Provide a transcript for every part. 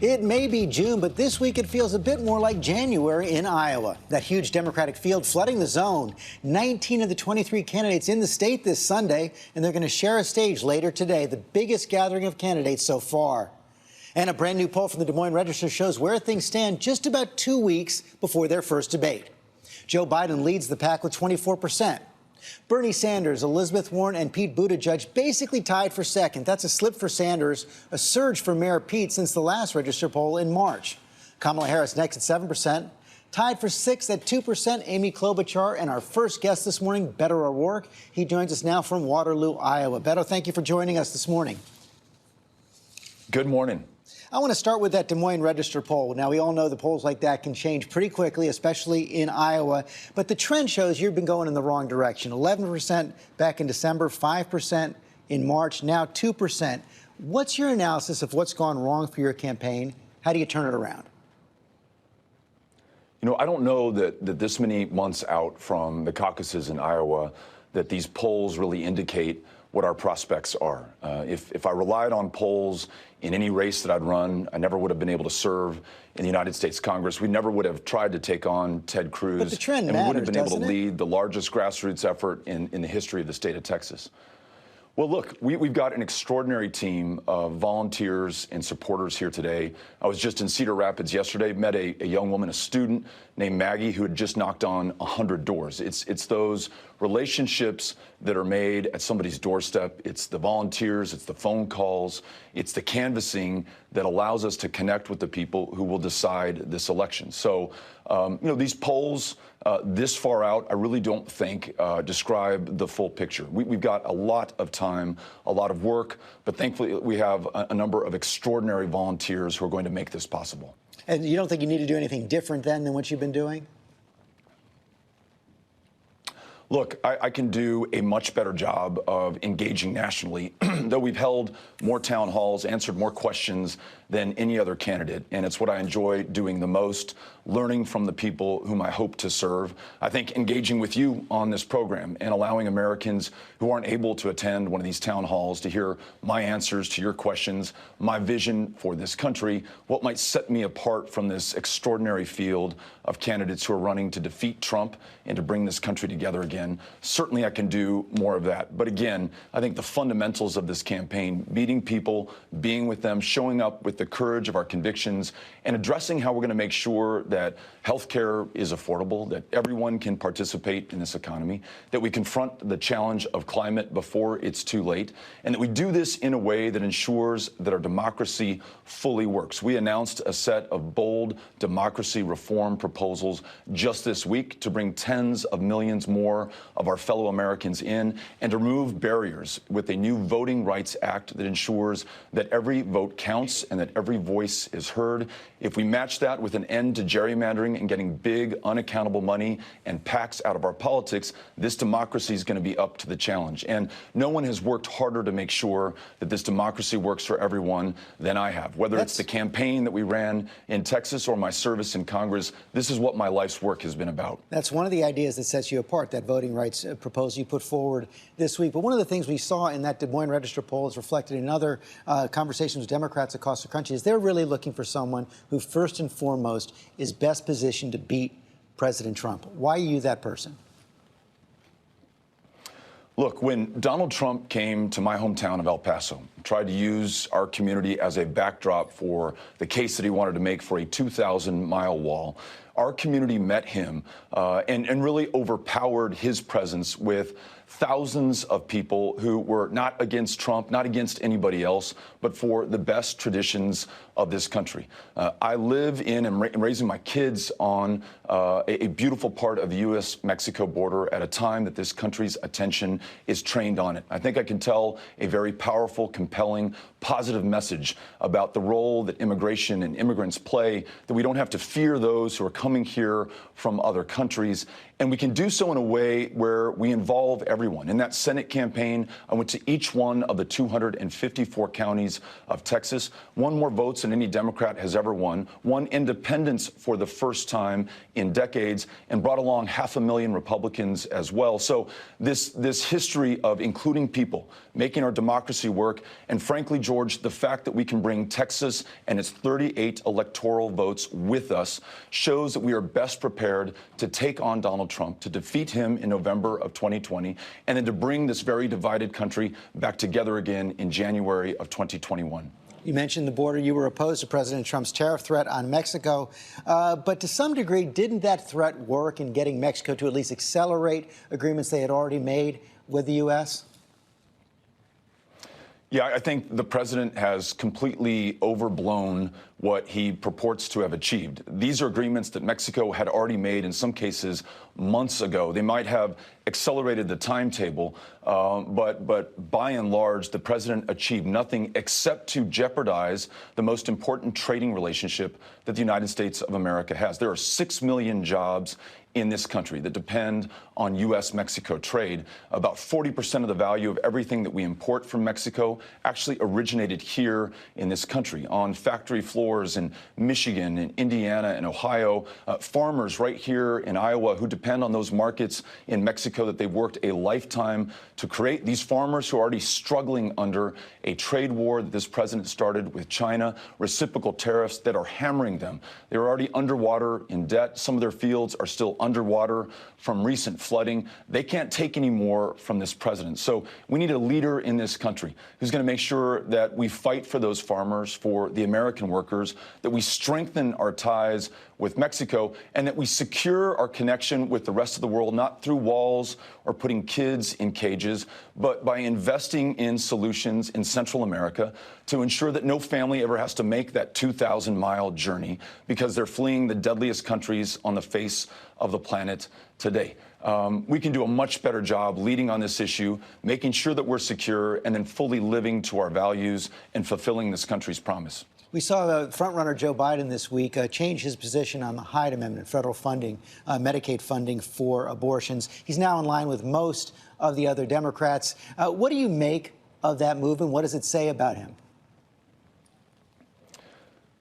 It may be June, but this week it feels a bit more like January in Iowa. That huge Democratic field flooding the zone. 19 of the 23 candidates in the state this Sunday, and they're going to share a stage later today, the biggest gathering of candidates so far. And a brand new poll from the Des Moines Register shows where things stand just about 2 weeks before their first debate. Joe Biden leads the pack with 24%. Bernie Sanders, Elizabeth Warren, and Pete Buttigieg basically tied for second. That's a slip for Sanders, a surge for Mayor Pete since the last Register poll in March. Kamala Harris next at 7%. Tied for sixth at 2%, Amy Klobuchar, and our first guest this morning, Beto O'Rourke. He joins us now from Waterloo, Iowa. Beto, thank you for joining us this morning. Good morning. I want to start with that Des Moines Register poll. Now, we all know the polls like that can change pretty quickly, especially in Iowa. But the trend shows you've been going in the wrong direction. 11% back in December, 5% in March, now 2%. What's your analysis of what's gone wrong for your campaign? How do you turn it around? You know, I don't know that this many months out from the caucuses in Iowa that these polls really indicate what our prospects are. If I relied on polls in any race that I'd run, I never would have been able to serve in the United States Congress. We never would have tried to take on Ted Cruz. But the trend and we matters, would have been able to doesn't it? lead the largest grassroots effort in the history of the state of Texas. Well, look, we've got an extraordinary team of volunteers and supporters here today. I was just in Cedar Rapids yesterday, met a young woman, a student named Maggie, who had just knocked on 100 doors. It's those relationships that are made at somebody's doorstep. It's the volunteers, it's the phone calls, it's the canvassing that allows us to connect with the people who will decide this election. So, you know, these polls this far out, I really don't think describe the full picture. We've got a lot of time, a lot of work, but thankfully we have a number of extraordinary volunteers who are going to make this possible. And you don't think you need to do anything different then than what you've been doing? Look, I can do a much better job of engaging nationally, though we've held more town halls, answered more questions than any other candidate. And it's what I enjoy doing the most, learning from the people whom I hope to serve. I think engaging with you on this program and allowing Americans who aren't able to attend one of these town halls to hear my answers to your questions, my vision for this country, what might set me apart from this extraordinary field of candidates who are running to defeat Trump and to bring this country together again. Certainly I can do more of that. But again, I think the fundamentals of this campaign, meeting people, being with them, showing up with the courage of our convictions, and addressing how we're going to make sure that health care is affordable, that everyone can participate in this economy, that we confront the challenge of climate before it's too late, and that we do this in a way that ensures that our democracy fully works. We announced a set of bold democracy reform proposals just this week to bring tens of millions more of our fellow Americans in and to remove barriers with a new Voting Rights Act that ensures that every vote counts and that every voice is heard. If we match that with an end to gerrymandering and getting big, unaccountable money and PACs out of our politics, this democracy is going to be up to the challenge. And no one has worked harder to make sure that this democracy works for everyone than I have. Whether it's the campaign that we ran in Texas or my service in Congress, this is what my life's work has been about. That's one of the ideas that sets you apart, that voting rights proposal you put forward this week. But one of the things we saw in that Des Moines Register poll is reflected in other conversations with Democrats across the country is they're really looking for someone who first and foremost is best positioned to beat President Trump. Why are you that person? Look, when Donald Trump came to my hometown of El Paso, tried to use our community as a backdrop for the case that he wanted to make for a 2,000-mile wall, our community met him and really overpowered his presence with thousands of people who were not against Trump, not against anybody else, but for the best traditions of this country. I live in and raising my kids on a beautiful part of the U.S.-Mexico border at a time that this country's attention is trained on it. I think I can tell a very powerful, compelling, positive message about the role that immigration and immigrants play, that we don't have to fear those who are coming here from other countries. And we can do so in a way where we involve everyone. In that Senate campaign, I went to each one of the 254 counties of Texas, won more votes than any Democrat has ever won independents for the first time in decades, and brought along 500,000 Republicans as well. So this history of including people, making our democracy work, and frankly, George, the fact that we can bring Texas and its 38 electoral votes with us shows that we are best prepared to take on Donald Trump, to defeat him in November of 2020, and then to bring this very divided country back together again in January of 2021. You mentioned the border. You were opposed to President Trump's tariff threat on Mexico. But to some degree, didn't that threat work in getting Mexico to at least accelerate agreements they had already made with the U.S.? Yeah, I think the president has completely overblown what he purports to have achieved. These are agreements that Mexico had already made, in some cases, months ago. They might have accelerated the timetable, but by and large, the president achieved nothing except to jeopardize the most important trading relationship that the United States of America has. There are 6 million jobs in this country that depend on U.S.-Mexico trade. About 40% of the value of everything that we import from Mexico actually originated here in this country, on factory floors in Michigan, in Indiana, and Ohio. Farmers right here in Iowa who depend on those markets in Mexico that they've worked a lifetime to create. These farmers who are already struggling under a trade war that this president started with China, reciprocal tariffs that are hammering them. They're already underwater in debt. Some of their fields are still underwater from recent flooding. They can't take any more from this president. So we need a leader in this country who's going to make sure that we fight for those farmers, for the American workers, that we strengthen our ties with Mexico, and that we secure our connection with the rest of the world, not through walls or putting kids in cages, but by investing in solutions in Central America to ensure that no family ever has to make that 2,000-mile journey because they're fleeing the deadliest countries on the face of the planet today. We can do a much better job leading on this issue, making sure that we're secure, and then fully living to our values and fulfilling this country's promise. We saw the frontrunner Joe Biden this week change his position on the Hyde Amendment, federal funding, Medicaid funding for abortions. He's now in line with most of the other Democrats. What do you make of that move, and what does it say about him?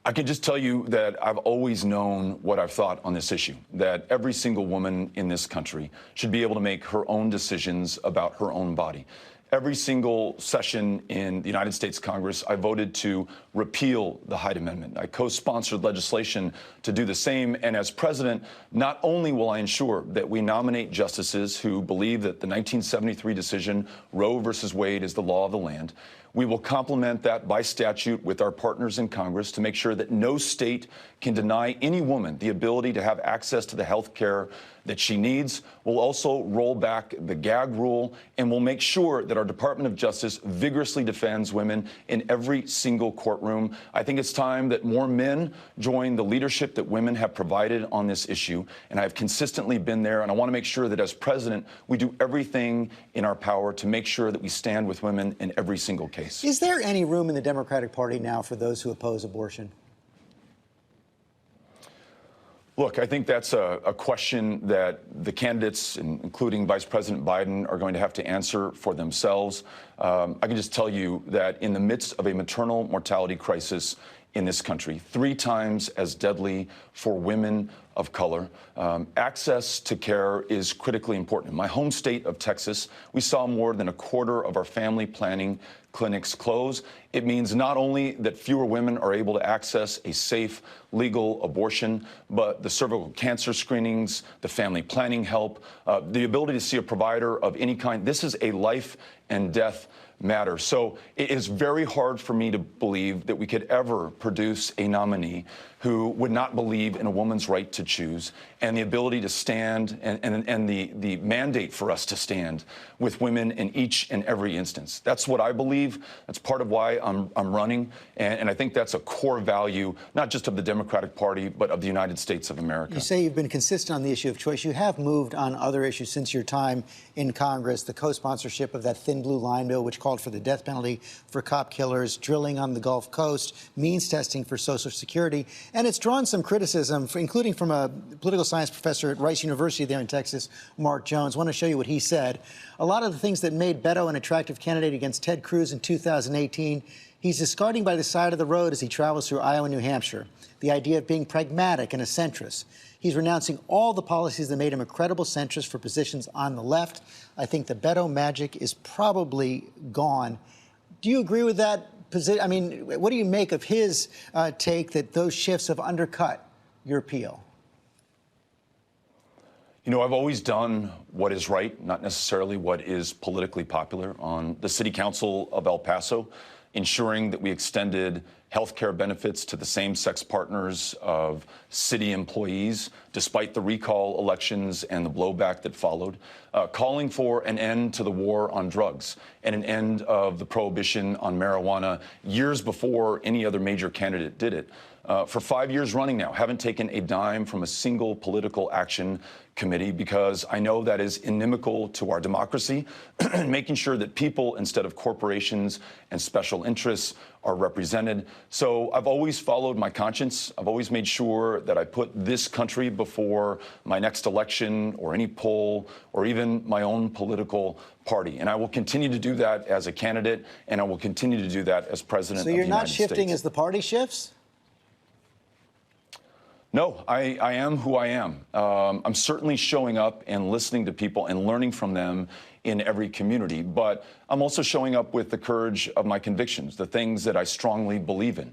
I can just tell you that I've always known what I've thought on this issue, that every single woman in this country should be able to make her own decisions about her own body. Every single session in the United States Congress, I voted to repeal the Hyde Amendment. I co-sponsored legislation to do the same. And as president, not only will I ensure that we nominate justices who believe that the 1973 decision, Roe versus Wade, is the law of the land, we will complement that by statute with our partners in Congress to make sure that no state can deny any woman the ability to have access to the health care that she needs. We'll also roll back the gag rule, and we'll make sure that our Department of Justice vigorously defends women in every single courtroom. I think it's time that more men join the leadership that women have provided on this issue, and I've consistently been there, and I want to make sure that as president, we do everything in our power to make sure that we stand with women in every single case. Is there any room in the Democratic Party now for those who oppose abortion? Look, I think that's a question that the candidates, including Vice President Biden, are going to have to answer for themselves. I can just tell you that in the midst of a maternal mortality crisis in this country, 3 times as deadly for women of color, access to care is critically important. In my home state of Texas, we saw more than a quarter of our family planning clinics close. It means not only that fewer women are able to access a safe, legal abortion, but the cervical cancer screenings, the family planning help, the ability to see a provider of any kind. This is a life and death matter. So it is very hard for me to believe that we could ever produce a nominee who would not believe in a woman's right to choose and the ability to stand and the mandate for us to stand with women in each and every instance. That's what I believe. That's part of why I'm running. And I think that's a core value, not just of the Democratic Party, but of the United States of America. You say you've been consistent on the issue of choice. You have moved on other issues since your time in Congress, the co-sponsorship of that thin blue line bill, which calls called for the death penalty for cop killers, drilling on the Gulf Coast, means testing for Social Security. And it's drawn some criticism, including from a political science professor at Rice University there in Texas, Mark Jones. I want to show you what he said. A lot of the things that made Beto an attractive candidate against Ted Cruz in 2018, he's discarding by the side of the road as he travels through Iowa and New Hampshire. The idea of being pragmatic and a centrist. He's renouncing all the policies that made him a credible centrist for positions on the left. I think the Beto magic is probably gone. Do you agree with that position? I mean, what do you make of his take that those shifts have undercut your appeal? You know, I've always done what is right, not necessarily what is politically popular. On the City Council of El Paso, ensuring that we extended health care benefits to the same-sex partners of city employees, despite the recall elections and the blowback that followed, calling for an end to the war on drugs and an end of the prohibition on marijuana years before any other major candidate did it. For 5 years running now, haven't taken a dime from a single political action committee because I know that is inimical to our democracy, making sure that people instead of corporations and special interests are represented. So I've always followed my conscience. I've always made sure that I put this country before my next election or any poll or even my own political party. And I will continue to do that as a candidate, and I will continue to do that as president of the United States. So you're not shifting as the party shifts? No, I am who I am. I'm certainly showing up and listening to people and learning from them in every community, but I'm also showing up with the courage of my convictions, the things that I strongly believe in.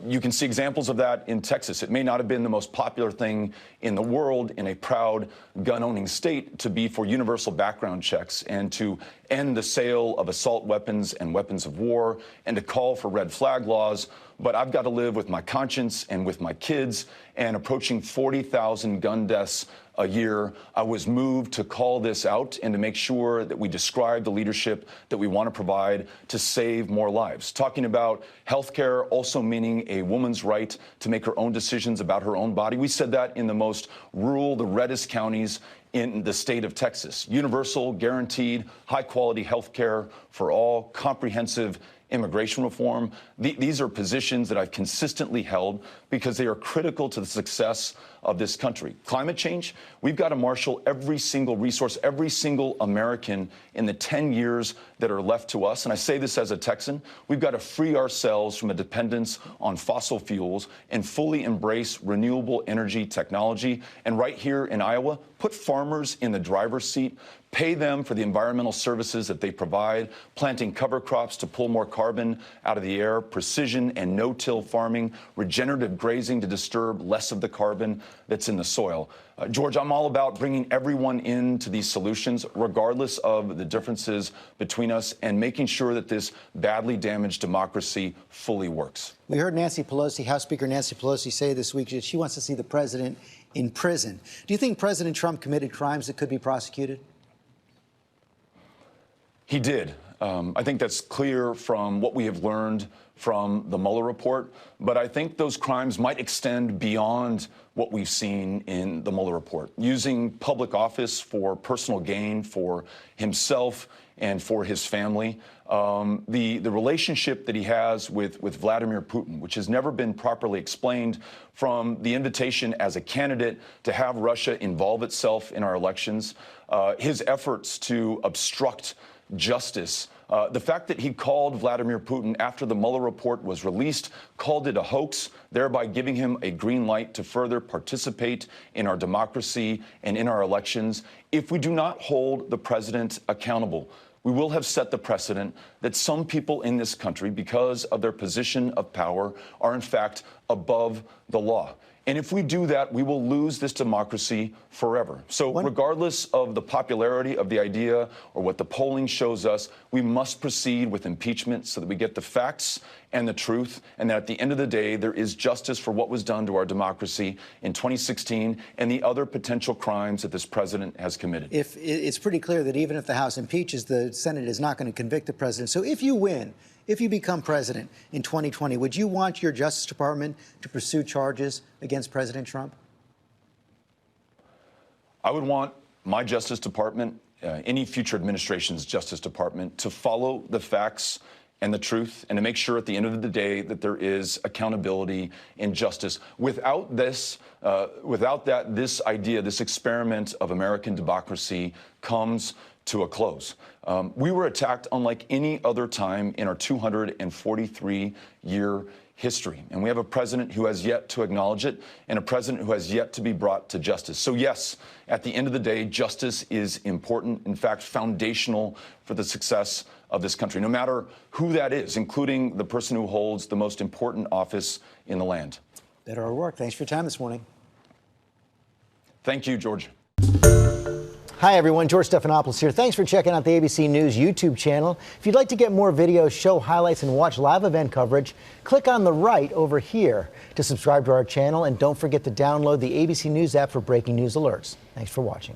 You can see examples of that in Texas. It may not have been the most popular thing in the world in a proud gun-owning state to be for universal background checks and to end the sale of assault weapons and weapons of war and to call for red flag laws. But I've got to live with my conscience and with my kids, and approaching 40,000 gun deaths a year, I was moved to call this out and to make sure that we describe the leadership that we want to provide to save more lives. Talking about health care also meaning a woman's right to make her own decisions about her own body. We said that in the most rural, the reddest counties in the state of Texas. Universal, guaranteed, high-quality health care for all, comprehensive immigration reform. These are positions that I've consistently held because they are critical to the success of this country. Climate change, we've got to marshal every single resource, every single American in the 10 years that are left to us. And I say this as a Texan, we've got to free ourselves from a dependence on fossil fuels and fully embrace renewable energy technology. And right here in Iowa, put farmers in the driver's seat, pay them for the environmental services that they provide, planting cover crops to pull more carbon out of the air, precision and no-till farming, regenerative grazing to disturb less of the carbon that's in the soil. George, I'm all about bringing everyone into these solutions, regardless of the differences between us, and making sure that this badly damaged democracy fully works. We heard Nancy Pelosi, House Speaker Nancy Pelosi, say this week that she wants to see the president in prison. Do you think President Trump committed crimes that could be prosecuted? He did. I think that's clear from what we have learned from the Mueller report, but I think those crimes might extend beyond what we've seen in the Mueller report. Using public office for personal gain for himself and for his family. The relationship that he has with Vladimir Putin, which has never been properly explained, from the invitation as a candidate to have Russia involve itself in our elections, his efforts to obstruct justice. The fact that he called Vladimir Putin after the Mueller report was released, called it a hoax, thereby giving him a green light to further participate in our democracy and in our elections. If we do not hold the president accountable, we will have set the precedent that some people in this country, because of their position of power, are in fact above the law. And if we do that, we will lose this democracy forever. So regardless of the popularity of the idea or what the polling shows us, we must proceed with impeachment so that we get the facts and the truth, and that at the end of the day, there is justice for what was done to our democracy in 2016 and the other potential crimes that this president has committed. If it's pretty clear that even if the House impeaches, the Senate is not going to convict the president. So if you win, if you become president in 2020, would you want your Justice Department to pursue charges against President Trump? I would want my Justice Department any future administration's Justice Department to follow the facts and the truth, and to make sure at the end of the day that there is accountability and justice. Without this, this idea, this experiment of American democracy comes to a close. We were attacked unlike any other time in our 243-year history. And we have a president who has yet to acknowledge it, and a president who has yet to be brought to justice. So yes, at the end of the day, justice is important, in fact, foundational for the success of this country, no matter who that is, including the person who holds the most important office in the land. Beto O'Rourke, thanks for your time this morning. Thank you, George. Hi, everyone. George Stephanopoulos here. Thanks for checking out the ABC News YouTube channel. If you'd like to get more videos, show highlights, and watch live event coverage, click on the right over here to subscribe to our channel. And don't forget to download the ABC News app for breaking news alerts. Thanks for watching.